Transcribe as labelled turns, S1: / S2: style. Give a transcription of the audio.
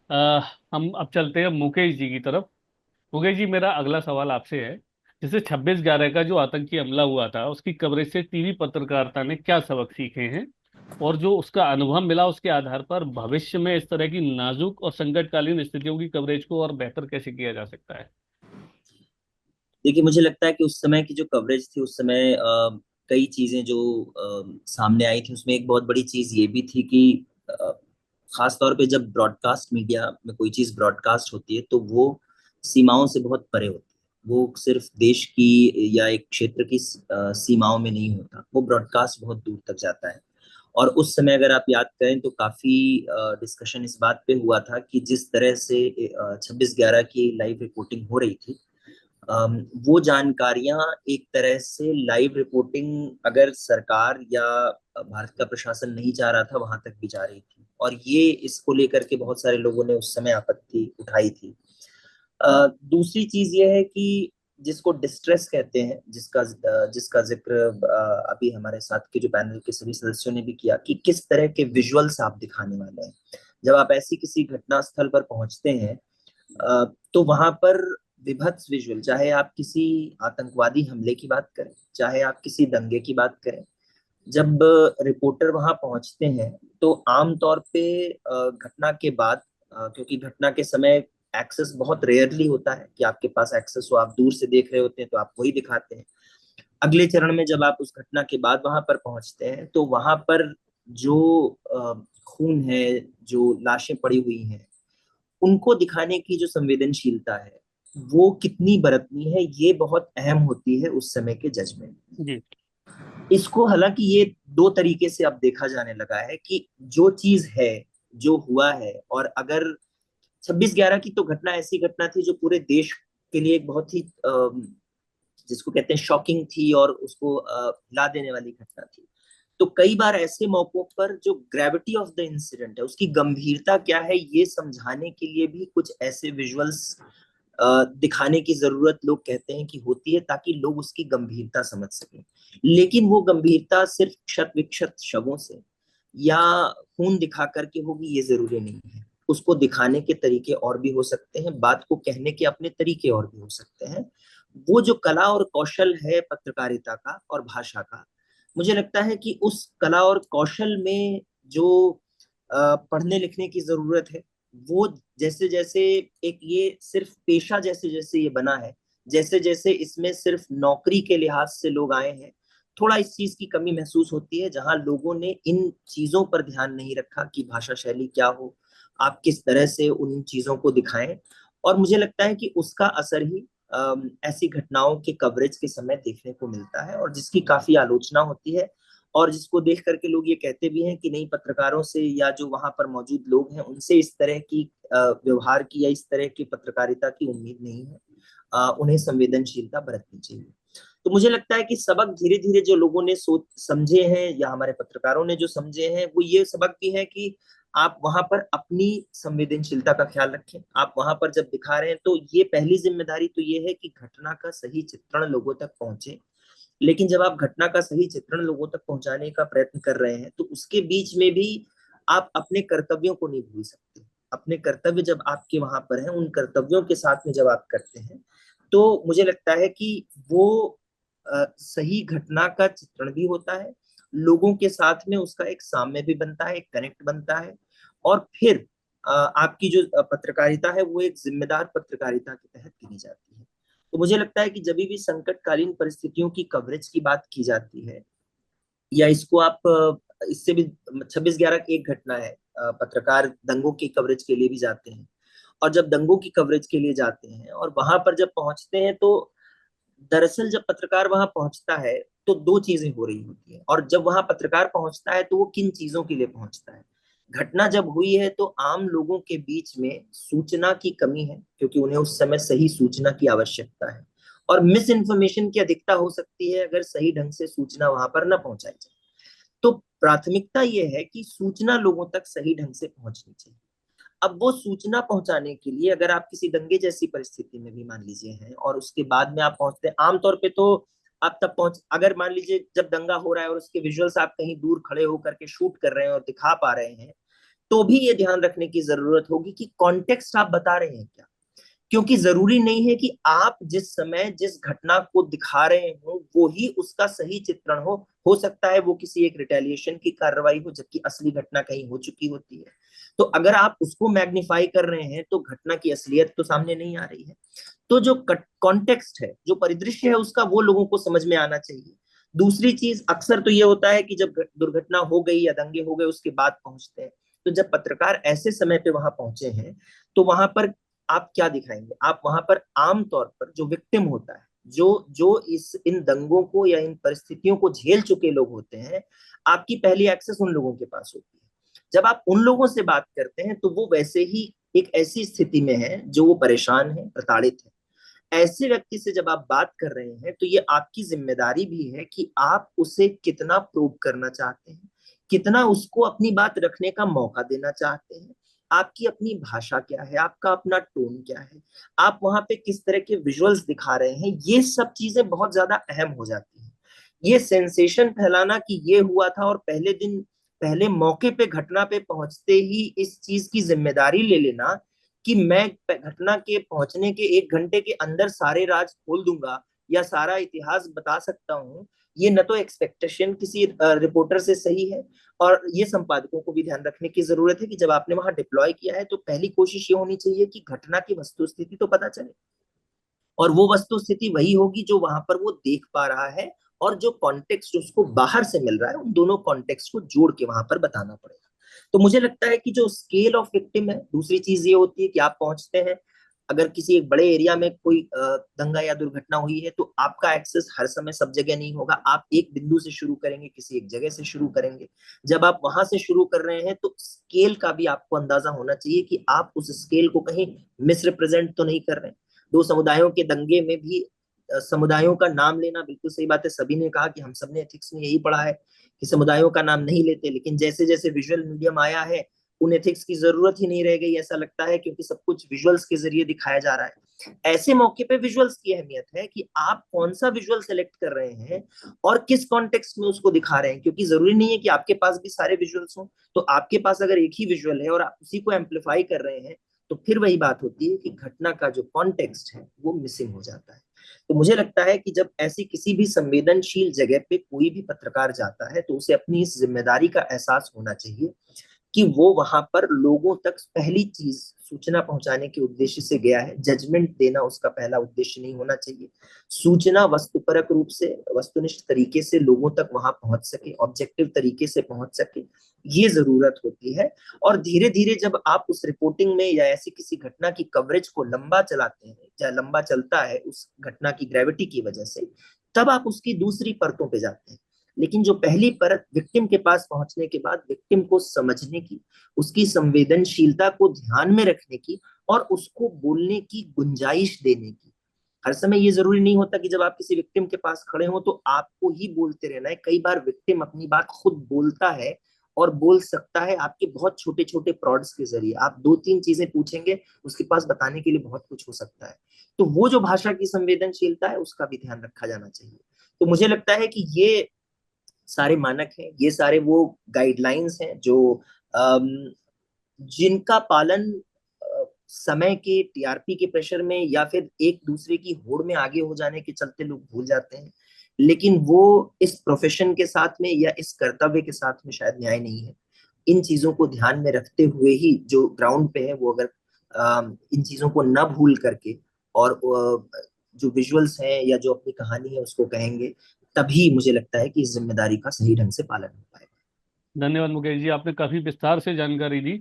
S1: अ, हम अब चलते हैं मुकेश जी की तरफ। मुकेश जी, मेरा अगला सवाल आपसे है। जैसे 26/11 का जो आतंकी हमला हुआ था, उसकी कवरेज से टीवी पत्रकारिता ने क्या सबक सीखे हैं, और जो उसका अनुभव मिला उसके आधार पर भविष्य में इस तरह की नाजुक और संकटकालीन स्थितियों की कवरेज को और बेहतर कैसे किया जा सकता है?
S2: देखिए, मुझे लगता है कि उस समय की जो कवरेज थी, उस समय कई चीजें जो सामने आई थी, उसमें एक बहुत बड़ी चीज ये भी थी कि अ, खास तौर पे जब ब्रॉडकास्ट मीडिया में कोई चीज ब्रॉडकास्ट होती है तो वो सीमाओं से बहुत परे होती है। वो सिर्फ देश की या एक क्षेत्र की सीमाओं में नहीं होता, वो ब्रॉडकास्ट बहुत दूर तक जाता है। और उस समय अगर आप याद करें तो काफी डिस्कशन इस बात पे हुआ था कि जिस तरह से 26/11 की लाइव रिपोर्टिंग हो रही थी, वो जानकारियां एक तरह से लाइव रिपोर्टिंग, अगर सरकार या भारत का प्रशासन नहीं चाह रहा था, वहां तक भी जा रही थी। और ये इसको लेकर के बहुत सारे लोगों ने उस समय आपत्ति उठाई थी। दूसरी चीज ये है कि जिसको डिस्ट्रेस कहते हैं, जिसका जिक्र अभी हमारे साथ के जो पैनल के सभी सदस्यों ने भी किया, कि किस तरह के विजुअल्स आप दिखाने वाले हैं जब आप ऐसी किसी घटना स्थल पर पहुंचते हैं। तो वहां पर विभत्स विजुअल, चाहे आप किसी आतंकवादी हमले की बात करें, चाहे आप किसी दंगे की बात करें, जब रिपोर्टर वहां पहुंचते हैं तो आमतौर पे घटना के बाद, क्योंकि घटना के समय एक्सेस बहुत रेयरली होता है कि आपके पास एक्सेस हो, आप दूर से देख रहे होते हैं तो आप वही दिखाते हैं। अगले चरण में जब आप उस घटना के बाद वहां पर पहुंचते हैं तो वहां पर जो खून है, जो लाशें पड़ी हुई हैं, उनको दिखाने की जो संवेदनशीलता है, वो कितनी बरतनी है, ये बहुत अहम होती है उस समय के जजमेंट में।
S1: जी।
S2: इसको हालांकि ये दो तरीके से अब देखा जाने लगा है कि जो चीज है, जो हुआ है, और अगर 26/11 की तो घटना ऐसी घटना थी जो पूरे देश के लिए एक बहुत ही जिसको कहते हैं शॉकिंग थी, और उसको हिला देने वाली घटना थी। तो कई बार ऐसे मौकों पर जो ग्रेविटी ऑफ द इंसिडेंट है, उसकी गंभीरता क्या है, ये समझाने के लिए भी कुछ ऐसे विजुअल्स दिखाने की जरूरत लोग कहते हैं कि होती है, ताकि लोग उसकी गंभीरता समझ सकें। लेकिन वो गंभीरता सिर्फ क्षत विक्षत शवों से या खून दिखा करके होगी, ये जरूरी नहीं है। उसको दिखाने के तरीके और भी हो सकते हैं, बात को कहने के अपने तरीके और भी हो सकते हैं। वो जो कला और कौशल है पत्रकारिता का और भाषा का, मुझे लगता है कि उस कला और कौशल में जो पढ़ने लिखने की जरूरत है, वो जैसे जैसे एक ये सिर्फ पेशा जैसे जैसे ये बना है, जैसे जैसे इसमें सिर्फ नौकरी के लिहाज से लोग आए हैं, थोड़ा इस चीज की कमी महसूस होती है, जहां लोगों ने इन चीजों पर ध्यान नहीं रखा कि भाषा शैली क्या हो, आप किस तरह से उन चीजों को दिखाएं। और मुझे लगता है कि उसका असर ही ऐसी घटनाओं के कवरेज के समय देखने को मिलता है, और जिसकी काफी आलोचना होती है, और जिसको देख करके लोग ये कहते भी हैं कि नहीं, पत्रकारों से या जो वहां पर मौजूद लोग हैं उनसे इस तरह की व्यवहार की या इस तरह की पत्रकारिता की उम्मीद नहीं है। उन्हें संवेदनशीलता बरतनी चाहिए। तो मुझे लगता है कि सबक धीरे धीरे जो लोगों ने सोच समझे हैं, या हमारे पत्रकारों ने जो समझे हैं, वो ये सबक भी है कि आप वहां पर अपनी संवेदनशीलता का ख्याल रखें। आप वहां पर जब दिखा रहे हैं तो ये पहली जिम्मेदारी तो ये है कि घटना का सही चित्रण लोगों तक पहुंचे। लेकिन जब आप घटना का सही चित्रण लोगों तक पहुंचाने का प्रयत्न कर रहे हैं तो उसके बीच में भी आप अपने कर्तव्यों को नहीं भूल सकते। अपने कर्तव्य जब आपके वहां पर हैं, उन कर्तव्यों के साथ में जब आप करते हैं, तो मुझे लगता है कि वो सही घटना का चित्रण भी होता है, लोगों के साथ में उसका एक साम्य भी बनता है, एक कनेक्ट बनता है। और फिर आपकी जो पत्रकारिता है वो एक जिम्मेदार पत्रकारिता के तहत गिनी जाती है। तो मुझे लगता है कि जब भी संकटकालीन परिस्थितियों की कवरेज की बात की जाती है, या इसको आप इससे भी 26/11 की एक घटना है, पत्रकार दंगों की कवरेज के लिए भी जाते हैं, और जब दंगों की कवरेज के लिए जाते हैं और वहां पर जब पहुंचते हैं तो दरअसल जब पत्रकार वहां पहुंचता है तो दो चीजें हो रही होती हैं। और जब वहां पत्रकार पहुंचता है तो वो किन चीजों के लिए पहुंचता है। घटना जब हुई है तो आम लोगों के बीच में सूचना की कमी है, क्योंकि उन्हें उस समय सही सूचना की आवश्यकता है, और मिस इन्फॉर्मेशन की अधिकता हो सकती है अगर सही ढंग से सूचना वहां पर न पहुंचाई जाए। तो प्राथमिकता यह है कि सूचना लोगों तक सही ढंग से पहुंचनी चाहिए। अब वो सूचना पहुंचाने के लिए अगर आप किसी दंगे जैसी परिस्थिति में भी मान लीजिए हैं और उसके बाद में आप पहुंचते हैं, आमतौर पे तो आप तब पहुंच, अगर मान लीजिए जब दंगा हो रहा है और उसके विजुअल्स आप कहीं दूर खड़े होकर के शूट कर रहे हैं और दिखा पा रहे हैं, तो भी ये ध्यान रखने की जरूरत होगी कि कॉन्टेक्स्ट आप बता रहे हैं क्या। क्योंकि जरूरी नहीं है कि आप जिस समय जिस घटना को दिखा रहे हो वो ही उसका सही चित्रण हो सकता है वो किसी एक रिटेलिएशन की कार्रवाई हो, जबकि असली घटना कहीं हो चुकी होती है। तो अगर आप उसको मैग्नीफाई कर रहे हैं तो घटना की असलियत तो सामने नहीं आ रही है। तो जो कॉन्टेक्स्ट है, जो परिदृश्य है, उसका वो लोगों को समझ में आना चाहिए। दूसरी चीज, अक्सर तो ये होता है कि जब दुर्घटना हो गई या दंगे हो गए उसके बाद पहुंचते हैं, तो जब पत्रकार ऐसे समय पे वहां पहुंचे हैं तो वहां पर आप क्या दिखाएंगे? आप वहां पर आमतौर पर जो विक्टिम होता है, जो जो इस इन दंगों को या इन परिस्थितियों को झेल चुके लोग होते हैं, आपकी पहली एक्सेस उन लोगों के पास होती है। जब आप उन लोगों से बात करते हैं तो वो वैसे ही एक ऐसी स्थिति में है जो वो परेशान है, प्रताड़ित है। ऐसे व्यक्ति से जब आप बात कर रहे हैं तो ये आपकी जिम्मेदारी भी है कि आप उसे कितना प्रूव करना चाहते हैं, कितना उसको अपनी बात रखने का मौका देना चाहते हैं। आपकी अपनी भाषा क्या है, आपका अपना टोन क्या है, आप वहां पे किस तरह के विजुअल्स दिखा रहे हैं, ये सब चीजें बहुत ज्यादा अहम हो जाती हैं। ये सेंसेशन फैलाना कि ये हुआ था और पहले दिन, पहले मौके पे, घटना पे पहुंचते ही इस चीज की जिम्मेदारी ले लेना कि मैं घटना के पहुंचने के 1 घंटे के अंदर सारे राज खोल दूंगा या सारा इतिहास बता सकता हूँ, ये न तो एक्सपेक्टेशन किसी रिपोर्टर से सही है, और ये संपादकों को भी ध्यान रखने की जरूरत है कि जब आपने वहां डिप्लॉय किया है तो पहली कोशिश ये होनी चाहिए कि घटना की वस्तुस्थिति तो पता चले, और वो वस्तु स्थिति वही होगी जो वहां पर वो देख पा रहा है, और जो कॉन्टेक्स्ट उसको बाहर से मिल रहा है उन दोनों कॉन्टेक्स्ट को जोड़ के वहां पर बताना पड़ेगा। तो मुझे लगता है कि जो स्केल ऑफ विक्टिम है, दूसरी चीज ये होती है कि आप पहुंचते हैं, अगर किसी एक बड़े एरिया में कोई दंगा या दुर्घटना हुई है तो आपका एक्सेस हर समय सब जगह नहीं होगा। आप एक बिंदु से शुरू करेंगे, किसी एक जगह से शुरू करेंगे। जब आप वहां से शुरू कर रहे हैं तो स्केल का भी आपको अंदाजा होना चाहिए कि आप उस स्केल को कहीं मिसरिप्रेजेंट तो नहीं कर रहे हैं। दो समुदायों के दंगे में भी समुदायों का नाम लेना, बिल्कुल सही बात है, सभी ने कहा कि हम सब ने एथिक्स में यही पढ़ा है कि समुदायों का नाम नहीं लेते, लेकिन जैसे जैसे विजुअल मीडियम आया है उन एथिक्स की जरूरत ही नहीं रह गई, ऐसा लगता है, क्योंकि सब कुछ विजुअल्स के जरिए दिखाया जा रहा है। ऐसे मौके पे विजुअल्स की अहमियत है कि आप कौन सा विजुअल सेलेक्ट कर रहे हैं और किस कॉन्टेक्स्ट में उसको दिखा रहे हैं, क्योंकि जरूरी नहीं है कि आपके पास भी सारे विजुअल्स हों। तो आपके पास अगर एक ही विजुअल है और आप उसी को एम्पलीफाई कर रहे हैं तो फिर वही बात होती है कि घटना का जो कॉन्टेक्स्ट है वो मिसिंग हो जाता है। तो मुझे लगता है कि जब ऐसी किसी भी संवेदनशील जगह पे कोई भी पत्रकार जाता है तो उसे अपनी इस जिम्मेदारी का एहसास होना चाहिए कि वो वहां पर लोगों तक पहली चीज सूचना पहुंचाने के उद्देश्य से गया है। जजमेंट देना उसका पहला उद्देश्य नहीं होना चाहिए। सूचना वस्तुपरक रूप से, वस्तुनिष्ठ तरीके से लोगों तक वहां पहुंच सके, ऑब्जेक्टिव तरीके से पहुंच सके, ये जरूरत होती है। और धीरे धीरे जब आप उस रिपोर्टिंग में या ऐसी किसी घटना की कवरेज को लंबा चलाते हैं या लंबा चलता है उस घटना की ग्रेविटी की वजह से, तब आप उसकी दूसरी परतों पे जाते हैं। लेकिन जो पहली परत, विक्टिम के पास पहुंचने के बाद विक्टिम को समझने की, उसकी संवेदनशीलता को ध्यान में रखने की और उसको बोलने की गुंजाइश देने की, हर समय ये जरूरी नहीं होता कि जब आप किसी विक्टिम के पास खड़े हो तो आपको ही बोलते रहना है। कई बार विक्टिम अपनी बात खुद बोलता है और बोल सकता है आपके बहुत छोटे छोटे प्रॉड्स के जरिए। आप 2-3 चीजें पूछेंगे, उसके पास बताने के लिए बहुत कुछ हो सकता है। तो वो जो भाषा की संवेदनशीलता है उसका भी ध्यान रखा जाना चाहिए। तो मुझे लगता है कि ये सारे मानक हैं, ये सारे वो गाइडलाइंस हैं जो अम, जिनका पालन समय के टीआरपी के प्रेशर में या फिर एक दूसरे की होड़ में आगे हो जाने के चलते लोग भूल जाते हैं। लेकिन वो इस प्रोफेशन के साथ में या इस कर्तव्य के साथ में शायद न्याय नहीं है। इन चीजों को ध्यान में रखते हुए ही जो ग्राउंड पे है वो अगर इन चीजों को न भूल करके और जो विजुअल्स हैं या जो अपनी कहानी है उसको कहेंगे, तभी मुझे लगता है कि इस जिम्मेदारी का सही ढंग से पालन हो पाएगा।
S1: धन्यवाद मुकेश जी, आपने काफी विस्तार से जानकारी दी।